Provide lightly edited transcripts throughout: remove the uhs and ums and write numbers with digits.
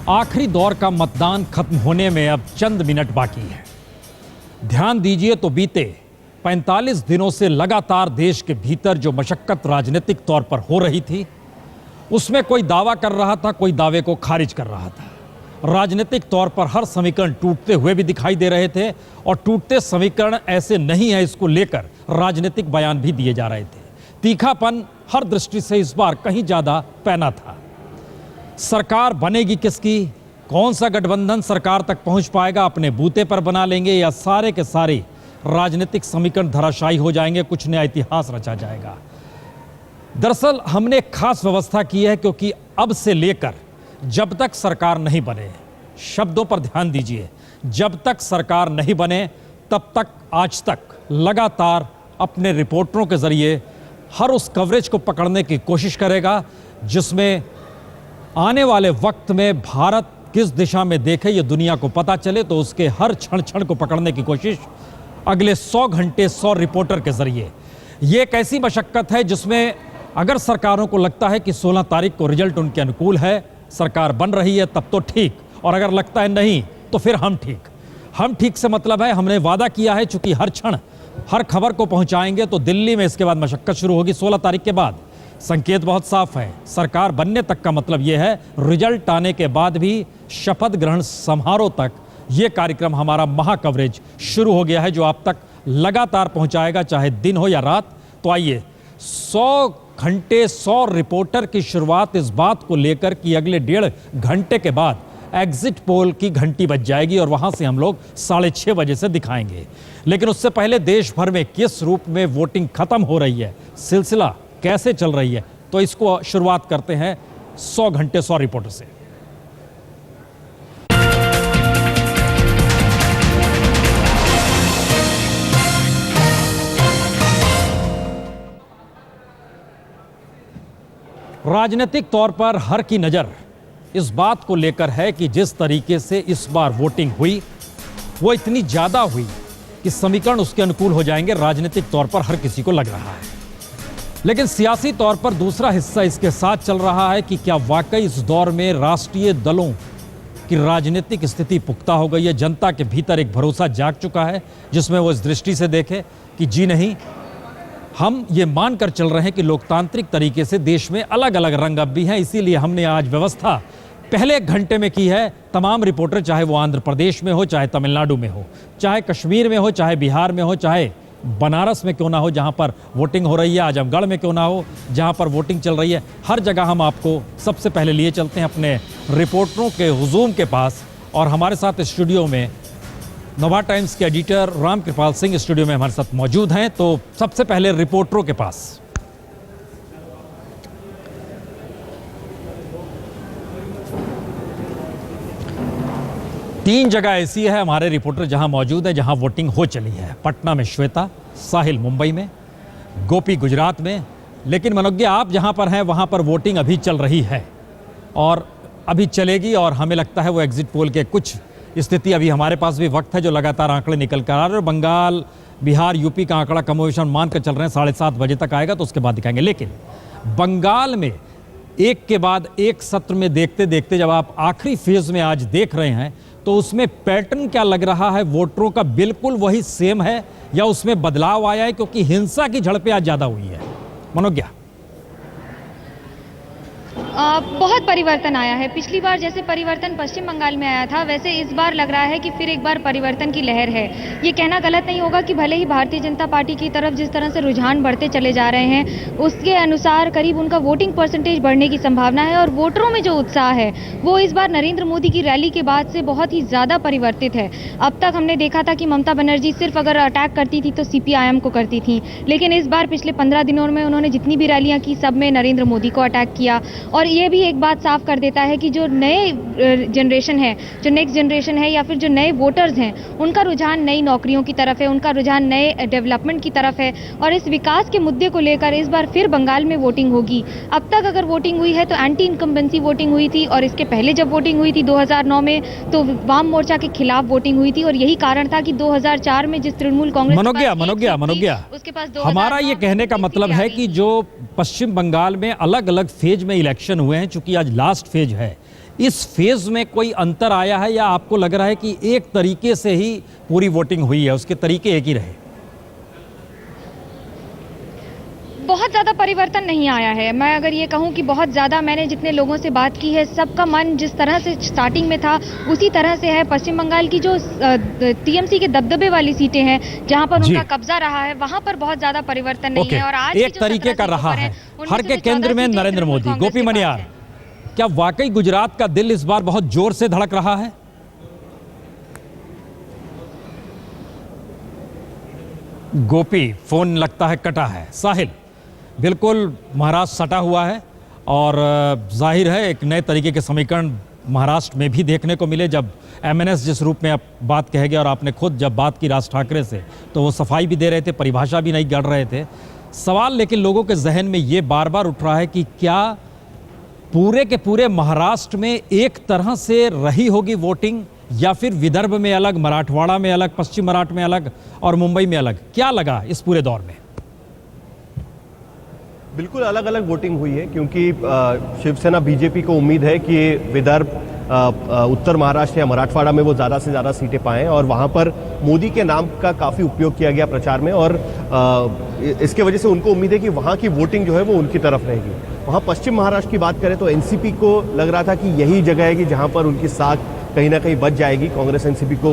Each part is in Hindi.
आखिरी दौर का मतदान खत्म होने में अब चंद मिनट बाकी है। ध्यान दीजिए तो बीते 45 दिनों से लगातार देश के भीतर जो मशक्कत राजनीतिक तौर पर हो रही थी, उसमें कोई दावा कर रहा था, कोई दावे को खारिज कर रहा था। राजनीतिक तौर पर हर समीकरण टूटते हुए भी दिखाई दे रहे थे और टूटते समीकरण ऐसे नहीं है, इसको लेकर राजनीतिक बयान भी दिए जा रहे थे। तीखापन हर दृष्टि से इस बार कहीं ज्यादा पैना था। सरकार बनेगी किसकी, कौन सा गठबंधन सरकार तक पहुंच पाएगा, अपने बूते पर बना लेंगे या सारे के सारे राजनीतिक समीकरण धराशायी हो जाएंगे, कुछ नया इतिहास रचा जाएगा। दरअसल हमने एक खास व्यवस्था की है, क्योंकि अब से लेकर जब तक सरकार नहीं बने, शब्दों पर ध्यान दीजिए, जब तक सरकार नहीं बने तब तक आज तक लगातार अपने रिपोर्टरों के जरिए हर उस कवरेज को पकड़ने की कोशिश करेगा जिसमें आने वाले वक्त में भारत किस दिशा में देखे ये दुनिया को पता चले। तो उसके हर क्षण क्षण को पकड़ने की कोशिश अगले 100 घंटे 100 रिपोर्टर के जरिए। ये एक ऐसी मशक्कत है जिसमें अगर सरकारों को लगता है कि 16 तारीख को रिजल्ट उनके अनुकूल है, सरकार बन रही है, तब तो ठीक, और अगर लगता है नहीं तो फिर हम ठीक से मतलब है हमने वादा किया है, चूंकि हर क्षण हर खबर को पहुंचाएंगे। तो दिल्ली में इसके बाद मशक्कत शुरू होगी 16 तारीख के बाद। संकेत बहुत साफ है, सरकार बनने तक का मतलब यह है, रिजल्ट आने के बाद भी शपथ ग्रहण समारोह तक यह कार्यक्रम हमारा महा कवरेज शुरू हो गया है, जो आप तक लगातार पहुंचाएगा, चाहे दिन हो या रात। तो आइए 100 घंटे 100 रिपोर्टर की शुरुआत इस बात को लेकर कि अगले 1.5 घंटे के बाद एग्जिट पोल की घंटी बज जाएगी और वहां से हम लोग 6:30 बजे से दिखाएंगे। लेकिन उससे पहले देश भर में किस रूप में वोटिंग खत्म हो रही है, सिलसिला कैसे चल रही है, तो इसको शुरुआत करते हैं 100 घंटे 100 रिपोर्टर से। राजनीतिक तौर पर हर की नजर इस बात को लेकर है कि जिस तरीके से इस बार वोटिंग हुई वो इतनी ज्यादा हुई कि समीकरण उसके अनुकूल हो जाएंगे, राजनीतिक तौर पर हर किसी को लग रहा है। लेकिन सियासी तौर पर दूसरा हिस्सा इसके साथ चल रहा है कि क्या वाकई इस दौर में राष्ट्रीय दलों की राजनीतिक स्थिति पुख्ता हो गई है, जनता के भीतर एक भरोसा जाग चुका है जिसमें वो इस दृष्टि से देखे कि जी नहीं, हम ये मानकर चल रहे हैं कि लोकतांत्रिक तरीके से देश में अलग अलग रंग अब भी हैं। इसीलिए हमने आज व्यवस्था पहले 1 घंटे में की है। तमाम रिपोर्टर, चाहे वो आंध्र प्रदेश में हो, चाहे तमिलनाडु में हो, चाहे कश्मीर में हो, चाहे बिहार में हो, चाहे बनारस में क्यों ना हो जहां पर वोटिंग हो रही है, आजमगढ़ में क्यों ना हो जहां पर वोटिंग चल रही है, हर जगह हम आपको सबसे पहले लिए चलते हैं अपने रिपोर्टरों के हुजूम के पास। और हमारे साथ स्टूडियो में नवा टाइम्स के एडिटर राम कृपाल सिंह स्टूडियो में हमारे साथ मौजूद हैं। तो सबसे पहले रिपोर्टरों के पास। तीन जगह ऐसी है हमारे रिपोर्टर जहां मौजूद है जहां वोटिंग हो चली है। पटना में श्वेता, साहिल मुंबई में, गोपी गुजरात में। लेकिन मनोज्ञा, आप जहां पर हैं वहां पर वोटिंग अभी चल रही है और अभी चलेगी, और हमें लगता है वो एग्जिट पोल के कुछ स्थिति, अभी हमारे पास भी वक्त है जो लगातार आंकड़े निकल कर आ रहे हैं। बंगाल, बिहार, यूपी का आंकड़ा कमोवेशन मान कर चल रहे हैं 7:30 बजे तक आएगा, तो उसके बाद दिखाएंगे। लेकिन बंगाल में एक के बाद एक सत्र में देखते देखते जब आप आखिरी फेज में आज देख रहे हैं, तो उसमें पैटर्न क्या लग रहा है, वोटरों का बिल्कुल वही सेम है या उसमें बदलाव आया है, क्योंकि हिंसा की झड़पें आज ज्यादा हुई है? मनोज्ञा, बहुत परिवर्तन आया है। पिछली बार जैसे परिवर्तन पश्चिम बंगाल में आया था, वैसे इस बार लग रहा है कि फिर एक बार परिवर्तन की लहर है। ये कहना गलत नहीं होगा कि भले ही भारतीय जनता पार्टी की तरफ जिस तरह से रुझान बढ़ते चले जा रहे हैं, उसके अनुसार करीब उनका वोटिंग परसेंटेज बढ़ने की संभावना है। और वोटरों में जो उत्साह है वो इस बार नरेंद्र मोदी की रैली के बाद से बहुत ही ज़्यादा परिवर्तित है। अब तक हमने देखा था कि ममता बनर्जी सिर्फ अगर अटैक करती थी तो CPIM को करती थी, लेकिन इस बार पिछले 15 दिनों में उन्होंने जितनी भी रैलियाँ की, सब में नरेंद्र मोदी को अटैक किया। और ये भी एक बात साफ कर देता है कि जो नए जनरेशन है, जो नेक्स्ट जनरेशन है, या फिर जो नए वोटर्स हैं, उनका रुझान नई नौकरियों की तरफ है, उनका रुझान नए डेवलपमेंट की तरफ है। और इस विकास के मुद्दे को लेकर इस बार फिर बंगाल में वोटिंग होगी। अब तक अगर वोटिंग हुई है तो एंटी इनकम्बेंसी वोटिंग हुई थी, और इसके पहले जब वोटिंग हुई थी 2009 में, तो वाम मोर्चा के खिलाफ वोटिंग हुई थी। और यही कारण था कि 2004 में जिस तृणमूल कांग्रेस मनोज्ञा, उसके पास हमारा ये कहने का मतलब है कि जो पश्चिम बंगाल में अलग अलग फेज में इलेक्शन हुए हैं, चूंकि आज लास्ट फेज है, इस फेज में कोई अंतर आया है या आपको लग रहा है कि एक तरीके से ही पूरी वोटिंग हुई है, उसके तरीके एक ही रहे? बहुत ज़्यादा परिवर्तन नहीं आया है। मैं अगर ये कहूँ कि बहुत ज़्यादा, मैंने जितने लोगों से बात की है, सबका मन जिस तरह से स्टार्टिंग में था उसी तरह से है। पश्चिम बंगाल की जो टीएमसी के दबदबे वाली सीटें हैं, जहां पर उनका कब्जा रहा है, वहां पर बहुत ज़्यादा परिवर्तन नहीं है। और आज एक तरीके का रहा है, हर के केंद्र में नरेंद्र मोदी। गोपी मनियार, क्या वाकई गुजरात का दिल इस बार बहुत जोर से धड़क रहा है? गोपी, फोन लगता है कटा है। साहिल, बिल्कुल महाराष्ट्र सटा हुआ है और जाहिर है एक नए तरीके के समीकरण महाराष्ट्र में भी देखने को मिले। जब एमएनएस जिस रूप में आप बात कह गए और आपने खुद जब बात की राज ठाकरे से, तो वो सफाई भी दे रहे थे, परिभाषा भी नहीं गढ़ रहे थे। सवाल लेकिन लोगों के जहन में ये बार बार उठ रहा है कि क्या पूरे के पूरे महाराष्ट्र में एक तरह से रही होगी वोटिंग, या फिर विदर्भ में अलग, मराठवाड़ा में अलग, पश्चिम मराठा में अलग और मुंबई में अलग? क्या लगा इस पूरे दौर में? बिल्कुल अलग अलग वोटिंग हुई है, क्योंकि शिवसेना बीजेपी को उम्मीद है कि विदर्भ, उत्तर महाराष्ट्र या मराठवाड़ा में वो ज़्यादा से ज़्यादा सीटें पाएं और वहाँ पर मोदी के नाम का काफ़ी उपयोग किया गया प्रचार में, और इसके वजह से उनको उम्मीद है कि वहाँ की वोटिंग जो है वो उनकी तरफ रहेगी। वहाँ पश्चिम महाराष्ट्र की बात करें तो एनसीपी को लग रहा था कि यही जगह है कि जहाँ पर उनकी साख कहीं ना कहीं बच जाएगी। कांग्रेस एनसीपी को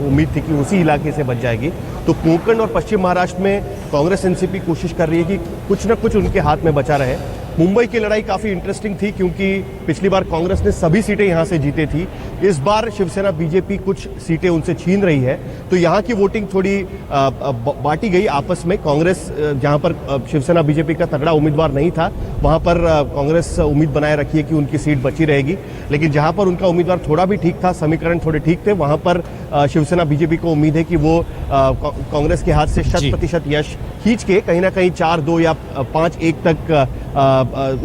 उम्मीद थी कि उसी इलाके से बच जाएगी। तो कोंकण और पश्चिम महाराष्ट्र में कांग्रेस एनसीपी कोशिश कर रही है कि कुछ ना कुछ उनके हाथ में बचा रहे। मुंबई की लड़ाई काफ़ी इंटरेस्टिंग थी, क्योंकि पिछली बार कांग्रेस ने सभी सीटें यहाँ से जीती थी। इस बार शिवसेना बीजेपी कुछ सीटें उनसे छीन रही है, तो यहाँ की वोटिंग थोड़ी बांटी गई आपस में। कांग्रेस, जहाँ पर शिवसेना बीजेपी का तगड़ा उम्मीदवार नहीं था, वहाँ पर कांग्रेस उम्मीद बनाए रखी है कि उनकी सीट बची रहेगी। लेकिन जहाँ पर उनका उम्मीदवार थोड़ा भी ठीक था, समीकरण थोड़े ठीक थे, वहाँ पर शिवसेना बीजेपी को उम्मीद है कि वो कांग्रेस के हाथ से 100% यश खींच के कहीं ना कहीं 4-2 या 5-1 तक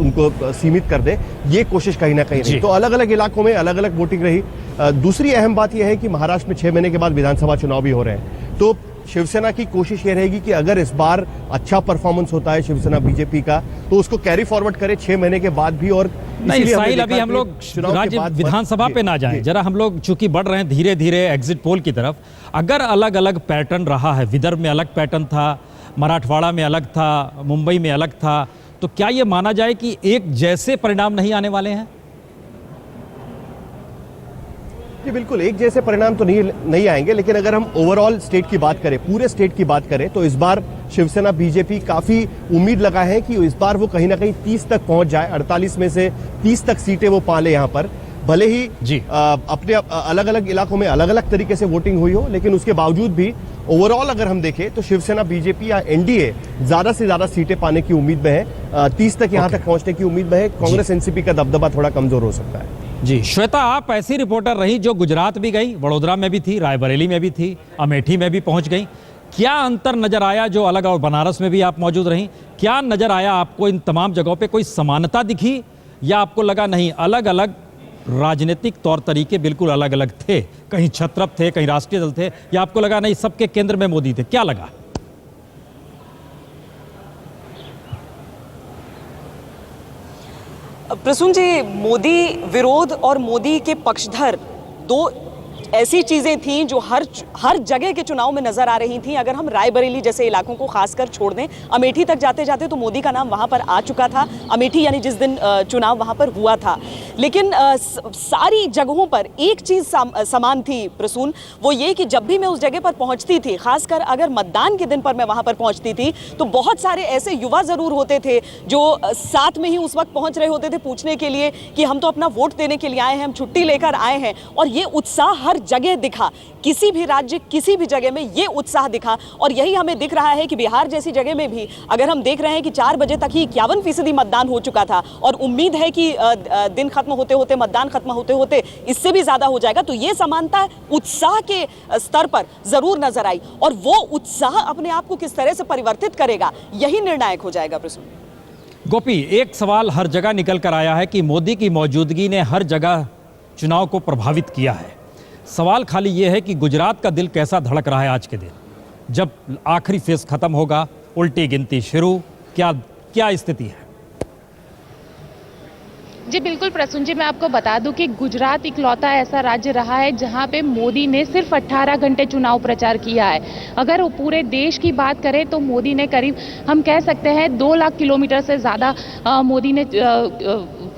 उनको सीमित कर दे, ये कोशिश कहीं ना कहीं रही। तो अलग अलग इलाकों में अलग अलग वोटिंग रही। दूसरी अहम बात यह है कि महाराष्ट्र में 6 महीने के बाद विधानसभा चुनाव भी हो रहे हैं, तो शिवसेना की कोशिश ये रहेगी कि अगर इस बार अच्छा परफॉर्मेंस होता है शिवसेना बीजेपी का, तो उसको कैरी फॉरवर्ड करे 6 महीने के बाद भी। और नहीं साहिल, अभी हम लोग राज्य विधानसभा पे ना जाएं, जरा हम लोग चूंकि बढ़ रहे हैं धीरे धीरे एग्जिट पोल की तरफ। अगर अलग अलग पैटर्न रहा है, विदर्भ में अलग पैटर्न था, मराठवाड़ा में अलग था, मुंबई में अलग था, तो क्या यह माना जाए कि एक जैसे परिणाम नहीं आने वाले हैं? जी बिल्कुल, एक जैसे परिणाम तो नहीं आएंगे, लेकिन अगर हम ओवरऑल स्टेट की बात करें, पूरे स्टेट की बात करें, तो इस बार शिवसेना बीजेपी काफी उम्मीद लगा है कि इस बार वो कहीं ना कहीं 30 तक पहुंच जाए। 48 में से 30 तक सीटें वो पाले यहाँ पर। भले ही अपने अलग अलग इलाकों में अलग अलग तरीके से वोटिंग हुई हो, लेकिन उसके बावजूद भी ओवरऑल अगर हम देखें तो शिवसेना बीजेपी या एनडीए ज्यादा से ज्यादा सीटें पाने की उम्मीद में है। 30 तक यहाँ तक पहुंचने की उम्मीद में है। कांग्रेस एनसीपी का दबदबा थोड़ा कमजोर हो सकता है। जी श्वेता, आप ऐसी रिपोर्टर रही जो गुजरात भी गई, वडोदरा में भी थी, रायबरेली में भी थी, अमेठी में भी पहुंच गई। क्या अंतर नजर आया जो अलग, और बनारस में भी आप मौजूद रहीं, क्या नजर आया आपको इन तमाम जगहों पे? कोई समानता दिखी या आपको लगा नहीं अलग अलग राजनीतिक तौर तरीके बिल्कुल अलग अलग थे? कहीं छत्रप थे, कहीं राष्ट्रीय दल थे, या आपको लगा नहीं सबके केंद्र में मोदी थे? क्या लगा? प्रसून जी, मोदी विरोध और मोदी के पक्षधर दो ऐसी चीजें थीं जो हर जगह के चुनाव में नजर आ रही थीं। अगर हम रायबरेली जैसे इलाकों को खासकर छोड़ दें, अमेठी तक जाते जाते तो मोदी का नाम वहां पर आ चुका था। अमेठी यानी जिस दिन चुनाव वहां पर हुआ था, लेकिन सारी जगहों पर एक चीज समान थी प्रसून, वो ये कि जब भी मैं उस जगह पर पहुंचती थी, खासकर अगर मतदान के दिन पर मैं वहां पर पहुंचती थी, तो बहुत सारे ऐसे युवा जरूर होते थे जो साथ में ही उस वक्त पहुंच रहे होते थे पूछने के लिए कि हम तो अपना वोट देने के लिए आए हैं, हम छुट्टी लेकर आए हैं। और ये उत्साह हर जगह दिखा, किसी भी राज्य किसी भी जगह में ये उत्साह दिखा। और यही हमें दिख रहा है कि बिहार जैसी जगह में भी अगर हम देख रहे हैं कि 4 बजे तक ही 51% मतदान हो चुका था, और उम्मीद है कि दिन खत्म होते होते, मतदान खत्म होते होते इससे भी ज्यादा हो जाएगा। तो ये समानता उत्साह के स्तर पर जरूर नजर आई, और वो उत्साह अपने आप को किस तरह से परिवर्तित करेगा, यही निर्णायक हो जाएगा। प्रसून गोपी, एक सवाल हर जगह निकल कर आया है कि मोदी की मौजूदगी ने हर जगह चुनाव को प्रभावित किया है। सवाल खाली ये है कि गुजरात का दिल कैसा धड़क रहा है आज के दिन, जब आखिरी फेज खत्म होगा, उल्टी गिनती शुरू, क्या स्थिति है? जी बिल्कुल प्रसून जी, मैं आपको बता दूं कि गुजरात इकलौता ऐसा राज्य रहा है जहां पे मोदी ने सिर्फ 18 घंटे चुनाव प्रचार किया है। अगर वो पूरे देश की बात करें तो मोदी ने करीब, हम कह सकते हैं 2 लाख किलोमीटर से ज़्यादा मोदी ने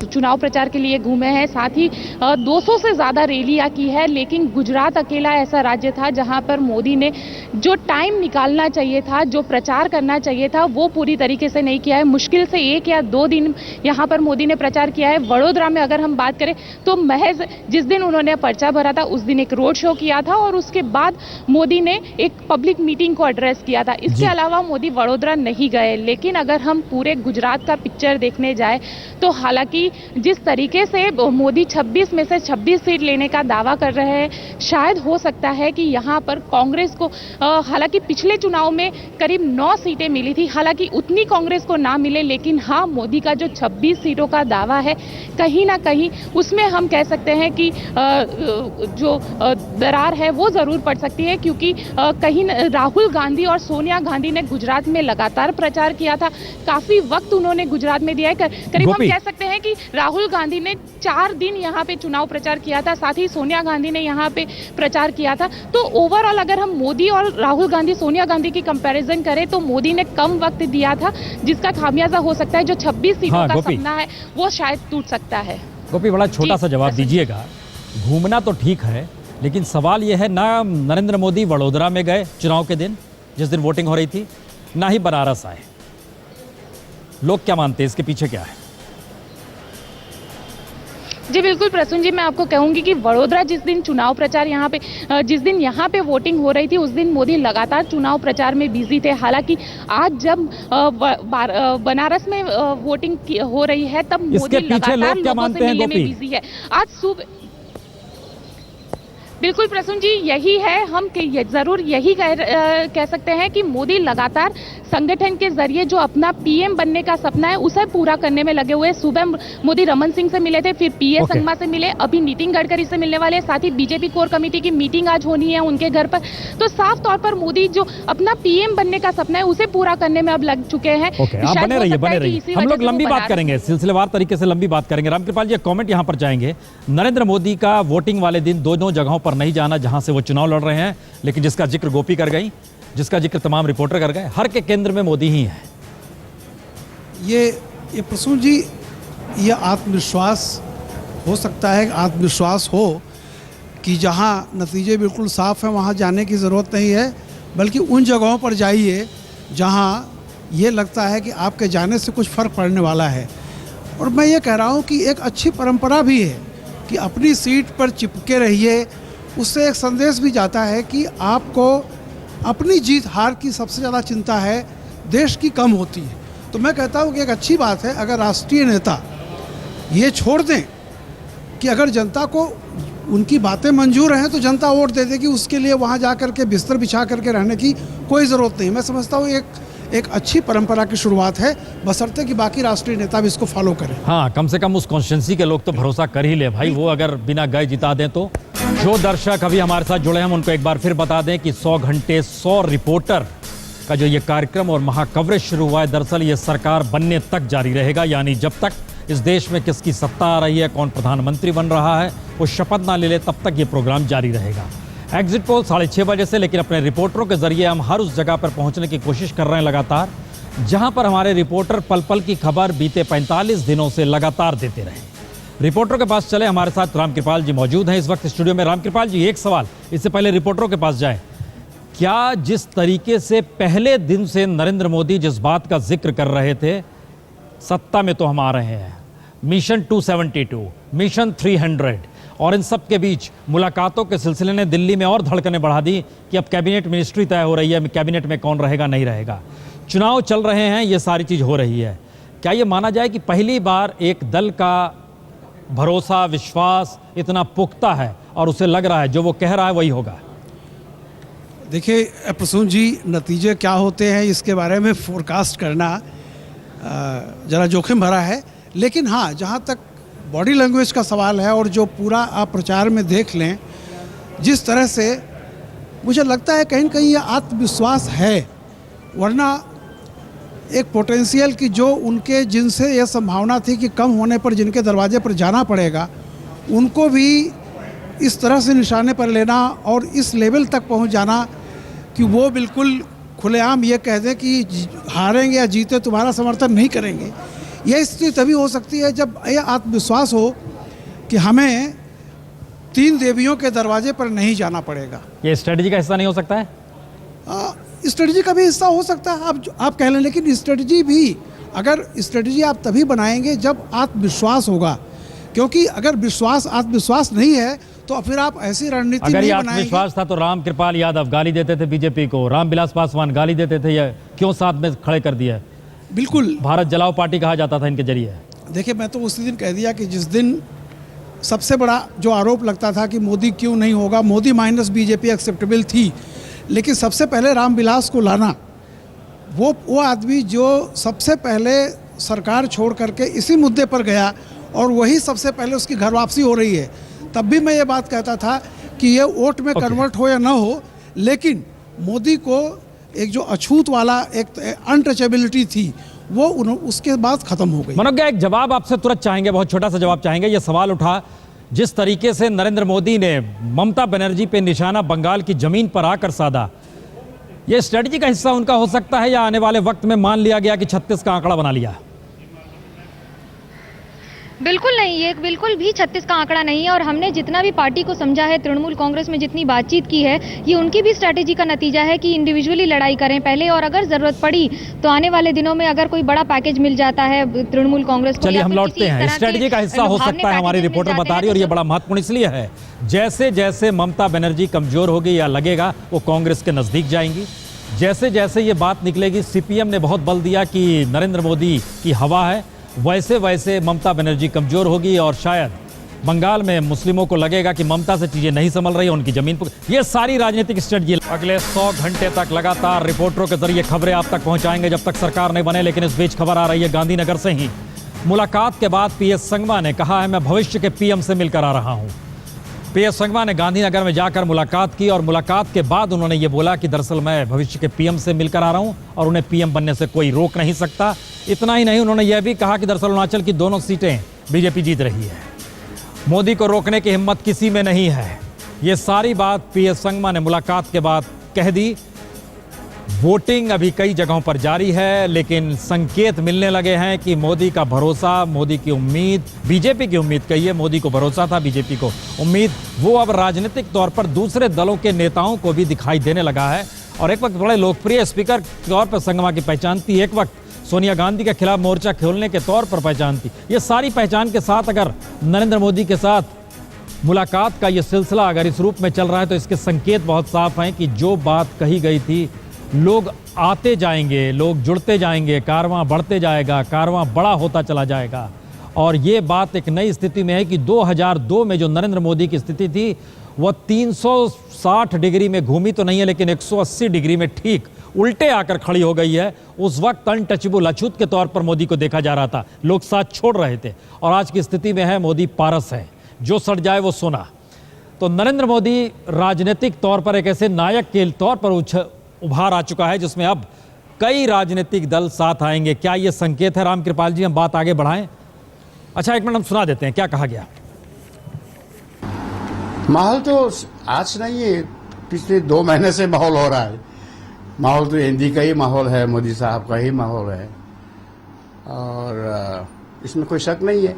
चुनाव प्रचार के लिए घूमे हैं। साथ ही 200 से ज़्यादा रैलियां की है। लेकिन गुजरात अकेला ऐसा राज्य था जहां पर मोदी ने जो टाइम निकालना चाहिए था, जो प्रचार करना चाहिए था, वो पूरी तरीके से नहीं किया है। मुश्किल से 1 या 2 दिन यहाँ पर मोदी ने प्रचार किया है। वडोदरा में अगर हम बात करें तो महज जिस दिन उन्होंने पर्चा भरा था उस दिन एक रोड शो किया था और उसके बाद मोदी ने एक पब्लिक मीटिंग को एड्रेस किया था। इसके अलावा मोदी वडोदरा नहीं गए। लेकिन अगर हम पूरे गुजरात का पिक्चर देखने जाए तो हालांकि जिस तरीके से मोदी 26 में से 26 सीट लेने का दावा कर रहे हैं, शायद हो सकता है कि यहाँ पर कांग्रेस को, हालांकि पिछले चुनाव में करीब 9 सीटें मिली थी, हालांकि उतनी कांग्रेस को ना मिले, लेकिन हाँ, मोदी का जो 26 सीटों का दावा है कहीं ना कहीं उसमें हम कह सकते हैं कि जो दरार है वो ज़रूर पड़ सकती है। क्योंकि कहीं राहुल गांधी और सोनिया गांधी ने गुजरात में लगातार प्रचार किया था, काफ़ी वक्त उन्होंने गुजरात में दिया है। करीब हम कह सकते हैं कि राहुल गांधी ने 4 दिन यहाँ पे चुनाव प्रचार किया था, साथ ही सोनिया गांधी ने यहाँ पे प्रचार किया था। तो ओवरऑल अगर हम मोदी और राहुल गांधी, सोनिया गांधी की कंपैरिजन करें तो मोदी ने कम वक्त दिया था, जिसका खामियाजा हो सकता है जो 26 सीटों का सपना है वो शायद टूट सकता है। गोपी, बड़ा छोटा सा जवाब दीजिएगा। घूमना तो ठीक है, लेकिन सवाल यह है, ना नरेंद्र मोदी वडोदरा में गए चुनाव के दिन जिस दिन वोटिंग हो रही थी, ना ही बनारस आए। लोग क्या मानते हैं, इसके पीछे क्या है? जी बिल्कुल प्रसून जी, मैं आपको कहूंगी कि वडोदरा जिस दिन चुनाव प्रचार यहाँ पे, जिस दिन यहाँ पे वोटिंग हो रही थी उस दिन मोदी लगातार चुनाव प्रचार में बिजी थे। हालांकि आज जब बनारस में वोटिंग हो रही है तब मोदी लगातार लोगों से मिलने में बिजी है। आज सुबह बिल्कुल प्रसून जी, यही है, हम जरूर यही कह सकते हैं कि मोदी लगातार संगठन के जरिए जो अपना पीएम बनने का सपना है उसे पूरा करने में लगे हुए। सुबह मोदी रमन सिंह से मिले थे, फिर पीए संगमा से मिले, अभी नितिन गडकरी से मिलने वाले, साथ ही बीजेपी कोर कमेटी की मीटिंग आज होनी है उनके घर पर। तो साफ तौर पर मोदी जो अपना पीएम बनने का सपना है उसे पूरा करने में अब लग चुके हैं। आप बने रहिए। हम लोग लंबी बात करेंगे, सिलसिलेवार तरीके से लंबी बात करेंगे। रामकृपाल जी कॉमेंट यहाँ पर जाएंगे। नरेंद्र मोदी का वोटिंग वाले दिन दोनों जगहों पर नहीं जाना जहां से वो चुनाव लड़ रहे हैं, लेकिन जिसका जिक्र गोपी कर गई, जिसका जिक्र तमाम रिपोर्टर कर गए, हर के केंद्र में मोदी ही है। ये प्रसून जी, ये आत्मविश्वास हो सकता है, आत्मविश्वास हो कि जहां नतीजे बिल्कुल साफ हैं वहां जाने की ज़रूरत नहीं है, बल्कि उन जगहों पर जाइए जहां ये लगता है कि आपके जाने से कुछ फ़र्क पड़ने वाला है। और मैं ये कह रहा हूं कि एक अच्छी परंपरा भी है कि अपनी सीट पर चिपके रहिए। उससे एक संदेश भी जाता है कि आपको अपनी जीत हार की सबसे ज़्यादा चिंता है, देश की कम होती है। तो मैं कहता हूँ कि एक अच्छी बात है अगर राष्ट्रीय नेता ये छोड़ दें कि अगर जनता को उनकी बातें मंजूर हैं तो जनता वोट दे देगी, उसके लिए वहाँ जा कर के बिस्तर बिछा करके रहने की कोई ज़रूरत नहीं। मैं समझता हूँ एक अच्छी परंपरा की शुरुआत है, बशर्ते कि बाकी राष्ट्रीय नेता भी इसको फॉलो करें। हाँ, कम से कम उस कॉन्स्टिट्यूंसी के लोग तो भरोसा कर ही ले भाई, वो अगर बिना गए जिता दें तो। जो दर्शक अभी हमारे साथ जुड़े हैं उनको एक बार फिर बता दें कि 100 घंटे 100 रिपोर्टर का जो ये कार्यक्रम और महाकवरेज शुरू हुआ है, दरअसल ये सरकार बनने तक जारी रहेगा। यानी जब तक इस देश में किसकी सत्ता आ रही है, कौन प्रधानमंत्री बन रहा है, वो शपथ ना ले ले, तब तक ये प्रोग्राम जारी रहेगा। एग्जिट पोल 6:30 बजे से, लेकिन अपने रिपोर्टरों के जरिए हम हर उस जगह पर पहुंचने की कोशिश कर रहे हैं लगातार, जहां पर हमारे रिपोर्टर पल पल की खबर बीते 45 दिनों से लगातार देते रहे। रिपोर्टरों के पास चले, हमारे साथ रामकृपाल जी मौजूद हैं इस वक्त स्टूडियो में। रामकृपाल जी, एक सवाल, इससे पहले रिपोर्टरों के पास जाए, क्या जिस तरीके से पहले दिन से नरेंद्र मोदी जिस बात का जिक्र कर रहे थे, सत्ता में तो हम आ रहे हैं, मिशन 272, मिशन 300, और इन सब के बीच मुलाकातों के सिलसिले ने दिल्ली में और धड़कनें बढ़ा दी कि अब कैबिनेट मिनिस्ट्री तय हो रही है, कैबिनेट में कौन रहेगा नहीं रहेगा, चुनाव चल रहे हैं, ये सारी चीज़ हो रही है। क्या ये माना जाए कि पहली बार एक दल का भरोसा, विश्वास इतना पुख्ता है और उसे लग रहा है जो वो कह रहा है वही होगा? देखिए प्रसून जी, नतीजे क्या होते हैं इसके बारे में फोरकास्ट करना ज़रा जोखिम भरा है, लेकिन हाँ, जहाँ तक बॉडी लैंग्वेज का सवाल है और जो पूरा आप प्रचार में देख लें, जिस तरह से मुझे लगता है कहीं न कहीं ये आत्मविश्वास है। वरना एक पोटेंशियल की जो उनके जिनसे यह संभावना थी कि कम होने पर जिनके दरवाजे पर जाना पड़ेगा, उनको भी इस तरह से निशाने पर लेना और इस लेवल तक पहुंच जाना कि वो बिल्कुल खुलेआम ये कह दें कि हारेंगे या जीते तुम्हारा समर्थन नहीं करेंगे। यह स्थिति तभी हो सकती है जब यह आत्मविश्वास हो कि हमें 3 देवियों के दरवाजे पर नहीं जाना पड़ेगा। ये स्ट्रेटजी का हिस्सा नहीं हो सकता है? स्ट्रेटजी का भी हिस्सा हो सकता है, आप कह लें, लेकिन स्ट्रेटजी भी, अगर स्ट्रेटजी आप तभी बनाएंगे जब आत्मविश्वास होगा, क्योंकि अगर आत्मविश्वास नहीं है तो फिर आप ऐसी रणनीति अगर नहीं ये बनाएंगे। आत्मविश्वास था तो राम कृपाल यादव गाली देते थे बीजेपी को, रामविलास पासवान गाली देते थे, ये क्यों साथ में खड़े कर दिया? बिल्कुल, भारत जलाओ पार्टी कहा जाता था इनके जरिए। देखिए, मैं तो उसी दिन कह दिया कि जिस दिन सबसे बड़ा जो आरोप लगता था कि मोदी क्यों नहीं होगा, मोदी माइनस बीजेपी एक्सेप्टेबल थी, लेकिन सबसे पहले रामविलास को लाना, वो आदमी जो सबसे पहले सरकार छोड़ करके इसी मुद्दे पर गया और वही सबसे पहले उसकी घर वापसी हो रही है, तब भी मैं ये बात कहता था कि ये वोट में कन्वर्ट हो या ना हो, लेकिन मोदी को एक जो अछूत वाला एक अनटचेबिलिटी थी वो उसके बाद खत्म हो गई। मनोज्ञा, एक जवाब आपसे तुरंत चाहेंगे, बहुत छोटा सा जवाब चाहेंगे। ये सवाल उठा, जिस तरीके से नरेंद्र मोदी ने ममता बनर्जी पे निशाना बंगाल की जमीन पर आकर साधा, ये स्ट्रेटजी का हिस्सा उनका हो सकता है या आने वाले वक्त में मान लिया गया कि 36 का आंकड़ा बना लिया? बिल्कुल नहीं, ये बिल्कुल भी 36 का आंकड़ा नहीं है। और हमने जितना भी पार्टी को समझा है, तृणमूल कांग्रेस में जितनी बातचीत की है, ये उनकी भी स्ट्रैटेजी का नतीजा है कि इंडिविजुअली लड़ाई करें पहले, और अगर जरूरत पड़ी तो आने वाले दिनों में अगर कोई बड़ा पैकेज मिल जाता है तृणमूल कांग्रेस को, चलिए हम लौटते हैं। स्ट्रेटजी का हिस्सा हो सकता है, हमारी रिपोर्टर बता रही है, और ये बड़ा महत्वपूर्ण इसलिए है, जैसे जैसे ममता बनर्जी कमजोर होगी या लगेगा वो कांग्रेस के नजदीक जाएंगी, जैसे जैसे ये बात निकलेगी, सीपीएम ने बहुत बल दिया कि नरेंद्र मोदी की हवा है, वैसे वैसे ममता बनर्जी कमजोर होगी और शायद बंगाल में मुस्लिमों को लगेगा कि ममता से चीजें नहीं संभल रही, उनकी जमीन पर। ये सारी राजनीतिक स्ट्रेटजी अगले 100 घंटे तक लगातार रिपोर्टरों के जरिए खबरें आप तक पहुंचाएंगे जब तक सरकार नहीं बने। लेकिन इस बीच खबर आ रही है गांधीनगर से ही, मुलाकात के बाद पीएस संगमा ने कहा है मैं भविष्य के पीएम से मिलकर आ रहा हूं। पीएस संगमा ने गांधीनगर में जाकर मुलाकात की और मुलाकात के बाद उन्होंने ये बोला कि दरअसल मैं भविष्य के पीएम से मिलकर आ रहा हूं और उन्हें पीएम बनने से कोई रोक नहीं सकता। इतना ही नहीं, उन्होंने यह भी कहा कि दरअसल अरुणाचल की दोनों सीटें बीजेपी जीत रही है, मोदी को रोकने की हिम्मत किसी में नहीं है। ये सारी बात पीएस संगमा ने मुलाकात के बाद कह दी। वोटिंग अभी कई जगहों पर जारी है, लेकिन संकेत मिलने लगे हैं कि मोदी का भरोसा, मोदी की उम्मीद, बीजेपी की उम्मीद कहिए, मोदी को भरोसा था, बीजेपी को उम्मीद, वो अब राजनीतिक तौर पर दूसरे दलों के नेताओं को भी दिखाई देने लगा है। और एक वक्त बड़े लोकप्रिय स्पीकर के तौर पर संगमा की पहचान थी, एक वक्त सोनिया गांधी के खिलाफ मोर्चा खोलने के तौर पर पहचान थी। ये सारी पहचान के साथ अगर नरेंद्र मोदी के साथ मुलाकात का ये सिलसिला अगर इस रूप में चल रहा है तो इसके संकेत बहुत साफ हैं कि जो बात कही गई थी, लोग आते जाएंगे, लोग जुड़ते जाएंगे, कारवां बढ़ते जाएगा, कारवां बड़ा होता चला जाएगा। और ये बात एक नई स्थिति में है कि 2002 में जो नरेंद्र मोदी की स्थिति थी वह 360 डिग्री में घूमी तो नहीं है, लेकिन 180 डिग्री में ठीक उल्टे आकर खड़ी हो गई है। उस वक्त अनटचेबल, अछूत के तौर पर मोदी को देखा जा रहा था, लोग साथ छोड़ रहे थे, और आज की स्थिति में है मोदी पारस है, जो सड़ जाए वो सोना। तो नरेंद्र मोदी राजनीतिक तौर पर एक ऐसे नायक के तौर पर उभार आ चुका है जिसमें अब कई राजनीतिक दल साथ आएंगे। क्या ये संकेत है? राम कृपाल जी, हम बात आगे बढ़ाएं। अच्छा, एक मिनट हम सुना देते हैं क्या कहा गया। माहौल तो आज नहीं है, पिछले 2 महीने से माहौल हो रहा है। माहौल तो हिंदी का ही माहौल है, मोदी साहब का ही माहौल है, और इसमें कोई शक नहीं है।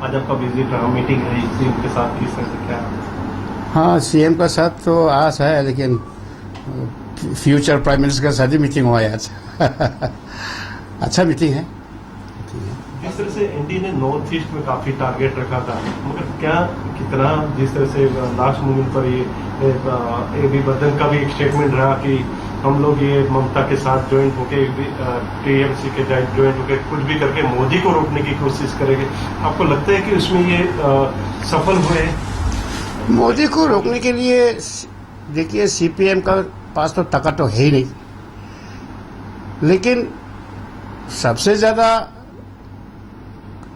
आज आपका विजिट रहा, मीटिंग है सीएम के साथ, किस तरह से क्या? हाँ, सीएम का साथ तो आस है, लेकिन फ्यूचर प्राइम मिनिस्टर का साथ ही मीटिंग हुआ है आज। अच्छा मीटिंग है। जिस तरह से एनडीए ने नॉर्थ ईस्ट में काफी टारगेट रखा था, मगर क्या कितना जिस तरह से लास्ट मोमेंट पर ये भी बदन का भी एक स्टेटमेंट रहा कि हम लोग ये ममता के साथ ज्वाइंट होके टीएमसी के ज्वाइंट होके कुछ भी करके मोदी को रोकने की कोशिश करेंगे। आपको लगता है कि उसमें ये सफल हुए? मोदी को रोकने के लिए देखिए, सीपीएम का पास तो ताकत तो है ही नहीं, लेकिन सबसे ज्यादा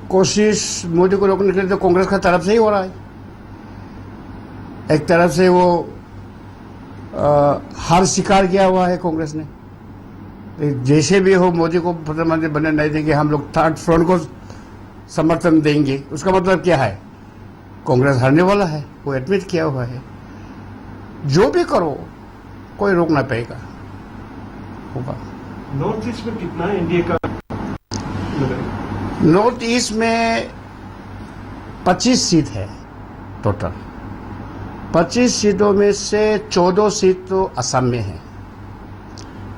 कोशिश मोदी को रोकने के लिए तो कांग्रेस की तरफ से ही हो रहा है। एक तरफ से वो हार स्वीकार किया हुआ है कांग्रेस ने, जैसे भी हो मोदी को प्रधानमंत्री बनने नहीं देंगे, हम लोग थर्ड फ्रंट को समर्थन देंगे। उसका मतलब क्या है? कांग्रेस हारने वाला है, वो एडमिट किया हुआ है। जो भी करो कोई रोक ना पाएगा, होगा। नॉर्थ ईस्ट में कितना एनडीए का? नॉर्थ ईस्ट में 25 सीट है टोटल। 25 सीटों में से 14 सीट तो असम में है,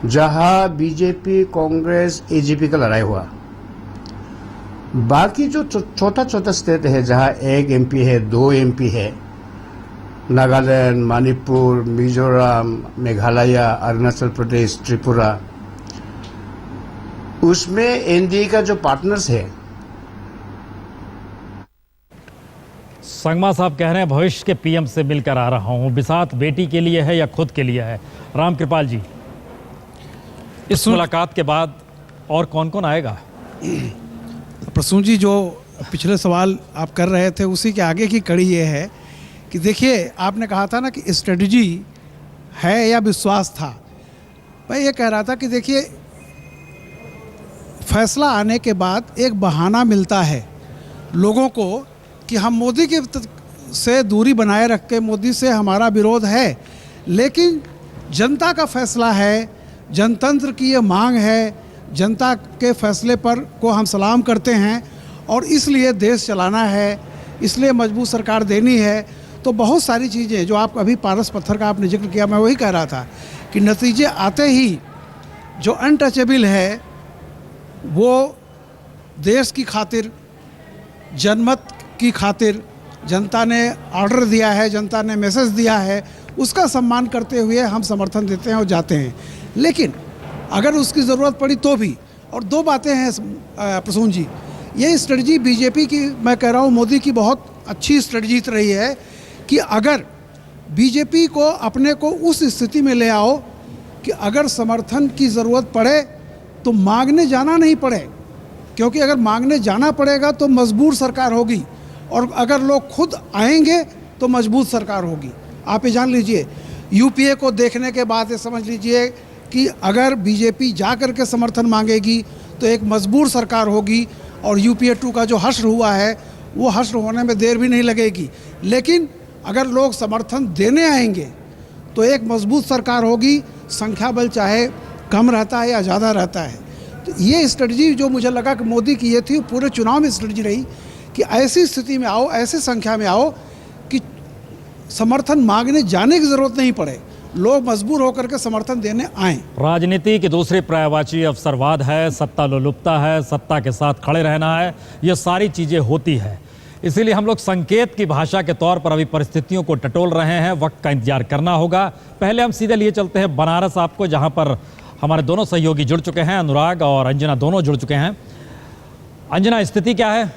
जहां बीजेपी, कांग्रेस, एजीपी का लड़ाई हुआ। बाकी जो छोटा छोटा स्टेट है जहां 1 एमपी है, 2 एमपी है, नागालैंड, मणिपुर, मिजोरम, मेघालय, अरुणाचल प्रदेश, त्रिपुरा, उसमें एनडीए का जो पार्टनर्स है। संगमा साहब कह रहे हैं भविष्य के पीएम से मिलकर आ रहा हूं। बिसात बेटी के लिए है या खुद के लिए है? राम कृपाल जी, इस मुलाकात के बाद और कौन कौन आएगा? प्रसून जी, जो पिछले सवाल आप कर रहे थे उसी के आगे की कड़ी ये है कि देखिए, आपने कहा था ना कि स्ट्रेटजी है या विश्वास था। मैं ये कह रहा था कि देखिए, फैसला आने के बाद एक बहाना मिलता है लोगों को कि हम मोदी के से दूरी बनाए रख के, मोदी से हमारा विरोध है, लेकिन जनता का फैसला है, जनतंत्र की ये मांग है, जनता के फैसले पर को हम सलाम करते हैं और इसलिए देश चलाना है, इसलिए मजबूत सरकार देनी है। तो बहुत सारी चीज़ें जो आप अभी पारस पत्थर का आपने जिक्र किया, मैं वही कह रहा था कि नतीजे आते ही जो अनटचेबल है वो देश की खातिर, जनमत की खातिर जनता ने ऑर्डर दिया है, जनता ने मैसेज दिया है, उसका सम्मान करते हुए हम समर्थन देते हैं और जाते हैं। लेकिन अगर उसकी ज़रूरत पड़ी तो भी, और दो बातें हैं प्रसून जी, ये स्ट्रेटजी बीजेपी की, मैं कह रहा हूँ मोदी की बहुत अच्छी स्ट्रेटजी रही है कि अगर बीजेपी को अपने को उस स्थिति में ले आओ कि अगर समर्थन की ज़रूरत पड़े तो मांगने जाना नहीं पड़े, क्योंकि अगर मांगने जाना पड़ेगा तो मजबूर सरकार होगी और अगर लोग खुद आएंगे तो मजबूत सरकार होगी। आप ये जान लीजिए, यूपीए को देखने के बाद ये समझ लीजिए कि अगर बीजेपी जा कर के समर्थन मांगेगी तो एक मजबूर सरकार होगी और यूपीए 2 का जो हश्र हुआ है वो हश्र होने में देर भी नहीं लगेगी। लेकिन अगर लोग समर्थन देने आएंगे तो एक मजबूत सरकार होगी, संख्या बल चाहे कम रहता है या ज़्यादा रहता है। तो ये स्ट्रेटजी जो मुझे लगा कि मोदी की ये थी, पूरे चुनाव में स्ट्रेटजी रही कि ऐसी स्थिति में आओ, ऐसी संख्या में आओ कि समर्थन मांगने जाने की ज़रूरत नहीं पड़े, लोग मजबूर होकर के समर्थन देने आएँ। राजनीति की दूसरी पर्यायवाची अवसरवाद है, सत्ता लोलुपता है, सत्ता के साथ खड़े रहना है, ये सारी चीज़ें होती है। इसीलिए हम लोग संकेत की भाषा के तौर पर अभी परिस्थितियों को टटोल रहे हैं, वक्त का इंतजार करना होगा। पहले हम सीधे लिए चलते हैं बनारस आपको, जहां पर हमारे दोनों सहयोगी जुड़ चुके हैं, अनुराग और अंजना दोनों जुड़ चुके हैं। अंजना, स्थिति क्या है?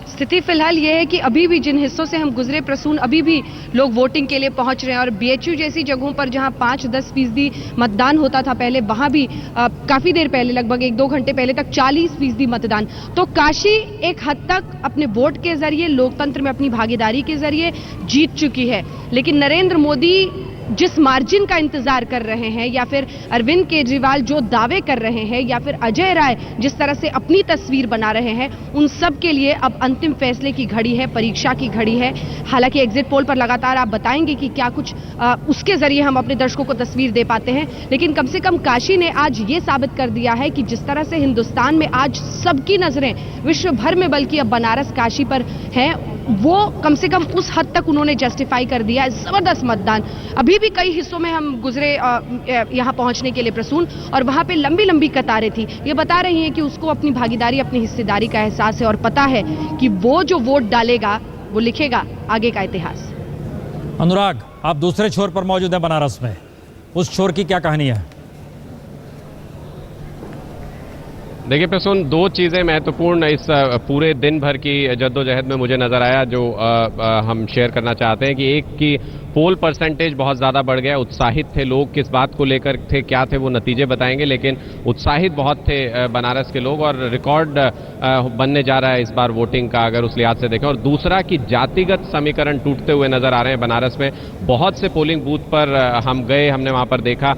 स्थिति फिलहाल ये है कि अभी भी जिन हिस्सों से हम गुजरे प्रसून, अभी भी लोग वोटिंग के लिए पहुंच रहे हैं और बीएचयू जैसी जगहों पर जहां 5-10% मतदान होता था पहले, वहां भी काफी देर पहले, लगभग 1-2 घंटे पहले तक 40% मतदान। तो काशी एक हद तक अपने वोट के जरिए, लोकतंत्र में अपनी भागीदारी के जरिए जीत चुकी है। लेकिन नरेंद्र मोदी जिस मार्जिन का इंतजार कर रहे हैं, या फिर अरविंद केजरीवाल जो दावे कर रहे हैं, या फिर अजय राय जिस तरह से अपनी तस्वीर बना रहे हैं, उन सब के लिए अब अंतिम फैसले की घड़ी है, परीक्षा की घड़ी है। हालांकि एग्जिट पोल पर लगातार आप बताएंगे कि क्या कुछ उसके जरिए हम अपने दर्शकों को तस्वीर दे पाते हैं, लेकिन कम से कम काशी ने आज ये साबित कर दिया है कि जिस तरह से हिंदुस्तान में आज सबकी नजरें विश्व भर में, बल्कि अब बनारस काशी पर हैं, वो कम से कम उस हद तक उन्होंने जस्टिफाई कर दिया। जबरदस्त मतदान। अभी भी कई हिस्सों में हम गुजरे यहां पहुंचने के लिए प्रसून, और वहां पे लंबी लंबी कतारें थी। ये बता रही हैं कि उसको अपनी भागीदारी, अपनी हिस्सेदारी का एहसास है और पता है कि वो जो वोट डालेगा वो लिखेगा आगे का इतिहास। अनुराग, आप दूसरे छोर पर मौजूद हैं बनारस में, उस छोर की क्या कहानी है? देखिए प्रसून, दो चीज़ें महत्वपूर्ण इस पूरे दिन भर की जद्दोजहद में मुझे नज़र आया जो हम शेयर करना चाहते हैं कि एक की पोल परसेंटेज बहुत ज़्यादा बढ़ गया, उत्साहित थे लोग, किस बात को लेकर थे, क्या थे वो नतीजे बताएंगे, लेकिन उत्साहित बहुत थे बनारस के लोग और रिकॉर्ड बनने जा रहा है इस बार वोटिंग का अगर उस लिहाज से देखें। और दूसरा कि जातिगत समीकरण टूटते हुए नजर आ रहे हैं बनारस में। बहुत से पोलिंग बूथ पर हम गए, हमने वहां पर देखा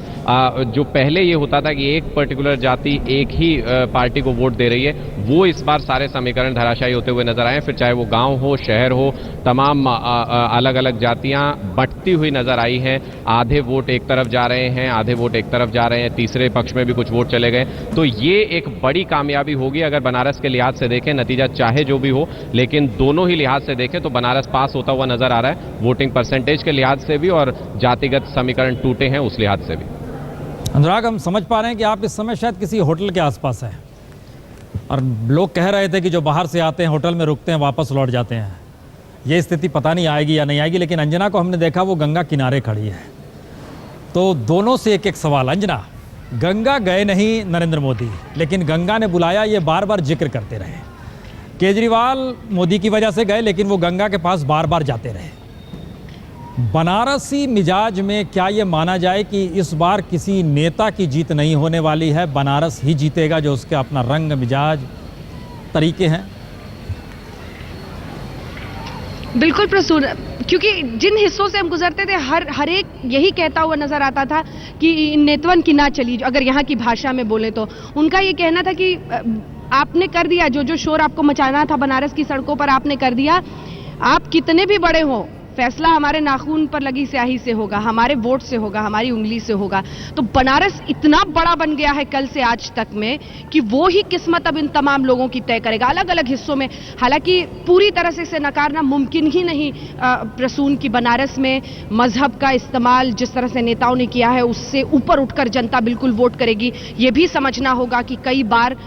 जो पहले ये होता था कि एक पर्टिकुलर जाति एक ही पार्टी को वोट दे रही है, वो इस बार सारे समीकरण धराशायी होते हुए नजर आए। फिर चाहे वो गांव हो, शहर हो, तमाम अलग अलग जातियां बंटती हुई नजर आई हैं। आधे वोट एक तरफ जा रहे हैं, आधे वोट एक तरफ जा रहे हैं, तीसरे पक्ष में भी कुछ वोट चले गए। तो ये एक बड़ी कामयाबी होगी अगर बनारस के लिहाज से देखें, नतीजा चाहे जो भी हो, लेकिन दोनों ही लिहाज से देखें तो बनारस पास होता हुआ नजर आ रहा है, वोटिंग परसेंटेज के लिहाज से भी और जातिगत समीकरण टूटे हैं उस लिहाज से भी। अनुराग, हम समझ पा रहे हैं कि आप इस समय शायद किसी होटल के आसपास हैं और लोग कह रहे थे कि जो बाहर से आते हैं होटल में रुकते हैं वापस लौट जाते हैं। ये स्थिति पता नहीं आएगी या नहीं आएगी, लेकिन अंजना को हमने देखा वो गंगा किनारे खड़ी है। तो दोनों से एक एक सवाल। अंजना, गंगा गए नहीं नरेंद्र मोदी, लेकिन गंगा ने बुलाया, ये बार बार जिक्र करते रहे। केजरीवाल मोदी की वजह से गए, लेकिन वो गंगा के पास बार बार जाते रहे। बनारसी मिजाज में क्या ये माना जाए कि इस बार किसी नेता की जीत नहीं होने वाली है, बनारस ही जीतेगा जो उसके अपना रंग मिजाज तरीके हैं? बिल्कुल प्रसून, क्योंकि जिन हिस्सों से हम गुजरते थे हर एक यही कहता हुआ नजर आता था कि नेतवन की ना चली, अगर यहाँ की भाषा में बोले तो उनका ये कहना था कि आपने कर दिया, जो शोर आपको मचाना था बनारस की सड़कों पर आपने कर दिया। आप कितने भी बड़े हो, फैसला हमारे नाखून पर लगी स्याही से होगा, हमारे वोट से होगा, हमारी उंगली से होगा। तो बनारस इतना बड़ा बन गया है कल से आज तक में कि वो ही किस्मत अब इन तमाम लोगों की तय करेगा अलग अलग हिस्सों में। हालांकि पूरी तरह से इसे नकारना मुमकिन ही नहीं प्रसून की बनारस में मजहब का इस्तेमाल जिस तरह से नेताओं ने किया है उससे ऊपर उठकर जनता बिल्कुल वोट करेगी। ये भी समझना होगा कि कई बार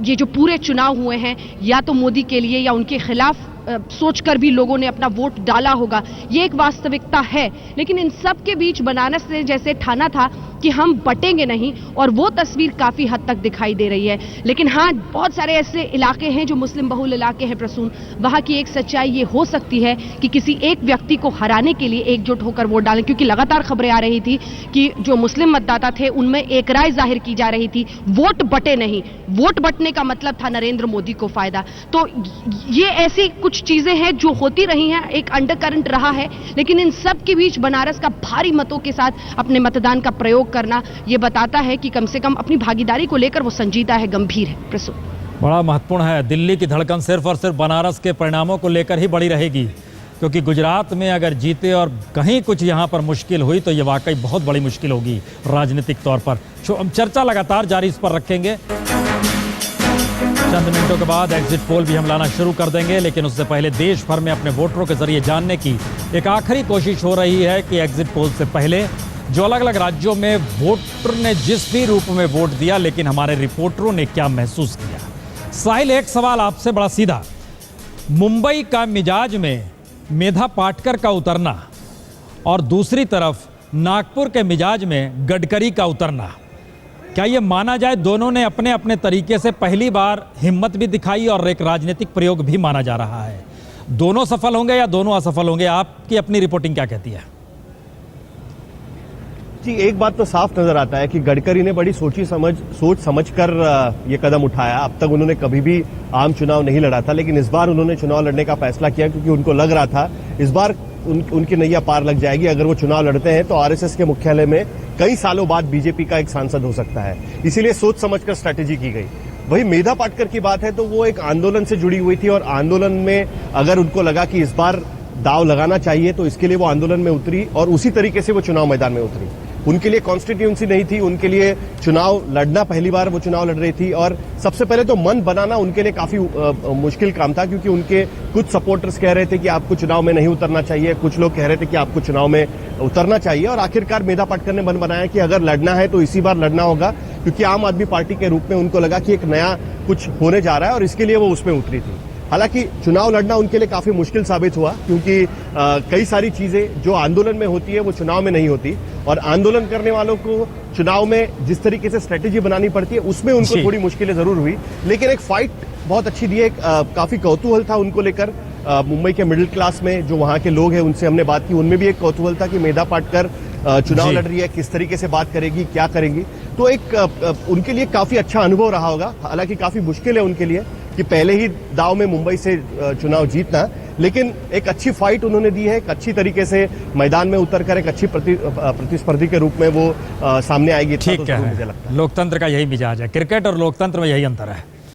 ये जो पूरे चुनाव हुए हैं या तो मोदी के लिए या उनके खिलाफ सोचकर भी लोगों ने अपना वोट डाला होगा, ये एक वास्तविकता है। लेकिन इन सब के बीच बनारस ने जैसे ठाना था कि हम बटेंगे नहीं, और वो तस्वीर काफी हद तक दिखाई दे रही है। लेकिन हाँ, बहुत सारे ऐसे इलाके हैं जो मुस्लिम बहुल इलाके हैं प्रसून, वहां की एक सच्चाई ये हो सकती है कि किसी एक व्यक्ति को हराने के लिए एकजुट होकर वोट डालें, क्योंकि लगातार खबरें आ रही थी कि जो मुस्लिम मतदाता थे उनमें एक राय जाहिर की जा रही थी, वोट बटे नहीं। वोट बटने का मतलब था नरेंद्र मोदी को फायदा। तो ये ऐसी कुछ चीजें हैं जो होती रही हैं, एक अंडरकरंट रहा है। लेकिन इन सब के बीच बनारस का भारी मतों के साथ अपने मतदान का प्रयोग करना ये बताता है कि कम से कम अपनी भागीदारी को लेकर वो संजीदा है, गंभीर है। प्रसून, बड़ा महत्वपूर्ण है। दिल्ली की धड़कन सिर्फ और सिर्फ बनारस के परिणामों को लेकर ही बड़ी रहेगी, क्योंकि गुजरात में अगर जीते और कहीं कुछ यहाँ पर मुश्किल हुई तो ये वाकई बहुत बड़ी मुश्किल होगी राजनीतिक तौर पर। हम चर्चा लगातार जारी इस पर रखेंगे। चंद मिनटों के बाद एग्जिट पोल भी हम लाना शुरू कर देंगे, लेकिन उससे पहले देश भर में अपने वोटरों के जरिए जानने की एक आखिरी कोशिश हो रही है कि एग्जिट पोल से पहले जो अलग अलग राज्यों में वोटर ने जिस भी रूप में वोट दिया, लेकिन हमारे रिपोर्टरों ने क्या महसूस किया। साहिल, एक सवाल आपसे बड़ा सीधा। मुंबई का मिजाज में मेधा पाटकर का उतरना और दूसरी तरफ नागपुर के मिजाज में गडकरी का उतरना, क्या ये माना जाए दोनों ने अपने अपने तरीके से पहली बार हिम्मत भी दिखाई और एक राजनीतिक प्रयोग भी माना जा रहा है? दोनों सफल होंगे या दोनों असफल होंगे? आपकी अपनी रिपोर्टिंग क्या कहती है? जी, एक बात तो साफ नजर आता है कि गडकरी ने बड़ी सोच समझकर ये कदम उठाया। अब तक उन्होंने कभी भी आम चुनाव नहीं लड़ा था, लेकिन इस बार उन्होंने चुनाव लड़ने का फैसला किया क्योंकि उनको लग रहा था इस बार उनकी नैया पार लग जाएगी। अगर वो चुनाव लड़ते हैं तो आरएसएस के मुख्यालय में कई सालों बाद बीजेपी का एक सांसद हो सकता है, इसीलिए सोच समझकर स्ट्रैटेजी की गई। वही मेधा पाटकर की बात है तो वो एक आंदोलन से जुड़ी हुई थी और आंदोलन में अगर उनको लगा कि इस बार दाव लगाना चाहिए तो इसके लिए वो आंदोलन में उतरी और उसी तरीके से वो चुनाव मैदान में उतरी। उनके लिए कॉन्स्टिट्यूंसी नहीं थी, उनके लिए चुनाव लड़ना पहली बार वो चुनाव लड़ रही थी और सबसे पहले तो मन बनाना उनके लिए काफी मुश्किल काम था, क्योंकि उनके कुछ सपोर्टर्स कह रहे थे कि आपको चुनाव में नहीं उतरना चाहिए, कुछ लोग कह रहे थे कि आपको चुनाव में उतरना चाहिए। और आखिरकार मेधा पाटकर ने मन बनाया कि अगर लड़ना है तो इसी बार लड़ना होगा, क्योंकि आम आदमी पार्टी के रूप में उनको लगा कि एक नया कुछ होने जा रहा है और इसके लिए वो उसमें उतरी थी। हालांकि चुनाव लड़ना उनके लिए काफी मुश्किल साबित हुआ, क्योंकि कई सारी चीजें जो आंदोलन में होती है वो चुनाव में नहीं होती, और आंदोलन करने वालों को चुनाव में जिस तरीके से स्ट्रेटेजी बनानी पड़ती है उसमें उनको थोड़ी मुश्किलें जरूर हुई, लेकिन एक फाइट बहुत अच्छी दी है। काफी कौतूहल था उनको लेकर। मुंबई के मिडिल क्लास में जो वहां के लोग हैं उनसे हमने बात की, उनमें भी एक कौतूहल था कि मेधा पाटकर चुनाव लड़ रही है, किस तरीके से बात करेगी, क्या करेंगी। तो एक उनके लिए काफी अच्छा अनुभव रहा होगा। हालांकि काफी मुश्किल है उनके लिए कि पहले ही दाव में मुंबई से चुनाव जीतना, लेकिन एक अच्छी फाइट उन्होंने दी है। एक अच्छी तरीके से मैदान में उतरकर एक अच्छी प्रतिस्पर्धी के रूप में वो सामने आएगी। ठीक है, लोकतंत्र का यही मिजाज है, क्रिकेट और लोकतंत्र में यही अंतर है।